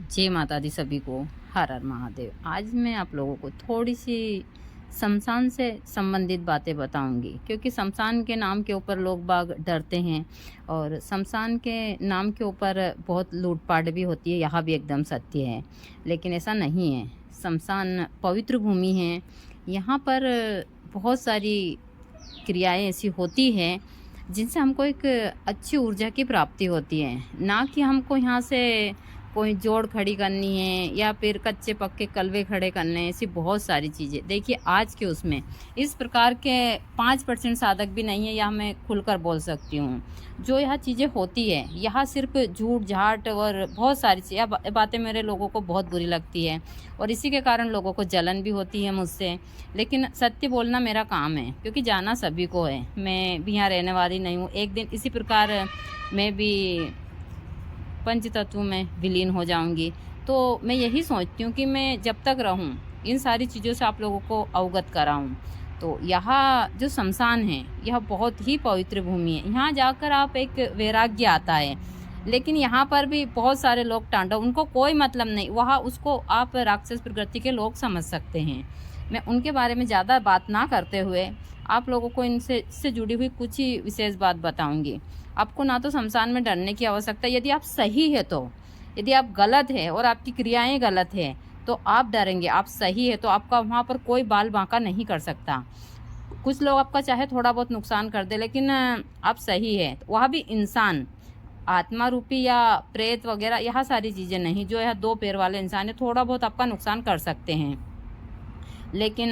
जय माता दी सभी को। हर हर महादेव। आज मैं आप लोगों को थोड़ी सी शमशान से संबंधित बातें बताऊंगी, क्योंकि शमशान के नाम के ऊपर लोग बाग डरते हैं और शमशान के नाम के ऊपर बहुत लूटपाट भी होती है। यह भी एकदम सत्य है, लेकिन ऐसा नहीं है। शमशान पवित्र भूमि है। यहाँ पर बहुत सारी क्रियाएं ऐसी होती हैं जिनसे हमको एक अच्छी ऊर्जा की प्राप्ति होती है। ना कि हमको यहाँ से कोई जोड़ खड़ी करनी है या फिर कच्चे पक्के कलवे खड़े करने हैं। ऐसी बहुत सारी चीज़ें देखिए आज के उसमें इस प्रकार के 5% साधक भी नहीं है, यह मैं खुलकर बोल सकती हूँ। जो यह चीज़ें होती है यहाँ सिर्फ झूठ झाट और बहुत सारी चीज़ें बातें मेरे लोगों को बहुत बुरी लगती है और इसी के कारण लोगों को जलन भी होती है मुझसे। लेकिन सत्य बोलना मेरा काम है, क्योंकि जाना सभी को है। मैं भी यहाँ रहने वाली नहीं हूँ। एक दिन इसी प्रकार मैं भी पंच तत्व में विलीन हो जाऊंगी। तो मैं यही सोचती हूँ कि मैं जब तक रहूँ इन सारी चीज़ों से आप लोगों को अवगत कराऊँ। तो यहाँ जो शमशान है यह बहुत ही पवित्र भूमि है। यहाँ जाकर आप एक वैराग्य आता है। लेकिन यहाँ पर भी बहुत सारे लोग तांडव, उनको कोई मतलब नहीं, वहाँ उसको आप राक्षस प्रकृति के लोग समझ सकते हैं। मैं उनके बारे में ज़्यादा बात ना करते हुए आप लोगों को इससे जुड़ी हुई कुछ ही विशेष बात बताऊंगी। आपको ना तो शमशान में डरने की आवश्यकता, यदि आप सही है तो। यदि आप गलत है और आपकी क्रियाएं गलत है तो आप डरेंगे। आप सही है तो आपका वहाँ पर कोई बाल बांका नहीं कर सकता। कुछ लोग आपका चाहे थोड़ा बहुत नुकसान कर दे, लेकिन आप सही है। वह भी इंसान, आत्मा रूपी या प्रेत वगैरह, यह सारी चीज़ें नहीं। जो यह 2 पैर वाले इंसान है थोड़ा बहुत आपका नुकसान कर सकते हैं। लेकिन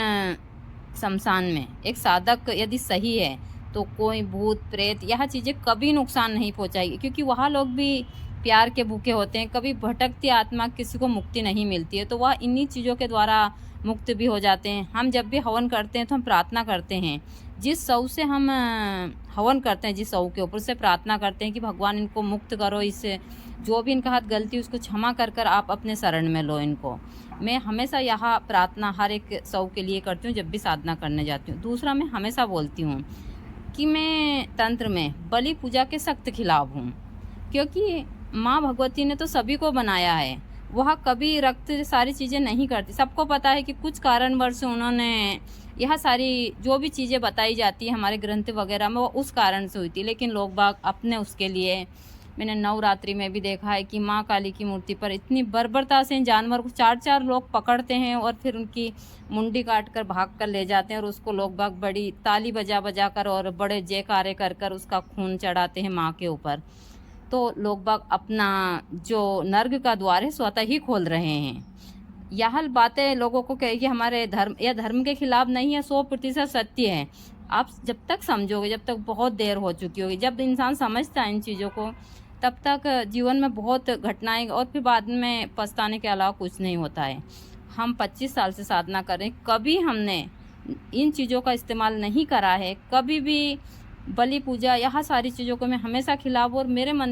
शमशान में एक साधक यदि सही है तो कोई भूत प्रेत यह चीज़ें कभी नुकसान नहीं पहुंचाएगी, क्योंकि वहाँ लोग भी प्यार के भूखे होते हैं। कभी भटकती आत्मा किसी को मुक्ति नहीं मिलती है, तो वह इन्हीं चीज़ों के द्वारा मुक्त भी हो जाते हैं। हम जब भी हवन करते हैं तो हम प्रार्थना करते हैं, जिस सौ से हम हवन करते हैं, जिस सौ के ऊपर से प्रार्थना करते हैं कि भगवान इनको मुक्त करो, इससे जो भी इनका हाथ गलती उसको क्षमा कर कर आप अपने शरण में लो इनको। मैं हमेशा यहाँ प्रार्थना हर एक सौ के लिए करती हूँ जब भी साधना करने जाती हूँ। दूसरा, मैं हमेशा बोलती हूँ कि मैं तंत्र में बलि पूजा के सख्त खिलाफ हूँ, क्योंकि माँ भगवती ने तो सभी को बनाया है। वह कभी रक्त सारी चीज़ें नहीं करती। सबको पता है कि कुछ कारणवश उन्होंने यह सारी जो भी चीज़ें बताई जाती है हमारे ग्रंथ वगैरह में, वो उस कारण से हुई थी। लेकिन लोग बाग अपने उसके लिए, मैंने नवरात्रि में भी देखा है कि माँ काली की मूर्ति पर इतनी बर्बरता से इन जानवर को 4-4 लोग पकड़ते हैं और फिर उनकी मुंडी काट कर भाग कर ले जाते हैं और उसको लोग बाग बड़ी ताली बजा बजा कर और बड़े जयकारे कर कर उसका खून चढ़ाते हैं माँ के ऊपर। तो लोग बाग अपना जो नर्क का द्वार है स्वतः ही खोल रहे हैं। यह बातें लोगों को कहे कि हमारे धर्म या धर्म के खिलाफ नहीं है, 100% सत्य है। आप जब तक समझोगे, जब तक बहुत देर हो चुकी होगी। जब इंसान समझता है इन चीज़ों को तब तक जीवन में बहुत घटनाएं, और फिर बाद में पछताने के अलावा कुछ नहीं होता है। हम 25 साल से साधना कर रहे हैं, कभी हमने इन चीज़ों का इस्तेमाल नहीं करा है। कभी भी बलि पूजा, यह सारी चीज़ों को मैं हमेशा खिलाफ, और मेरे मन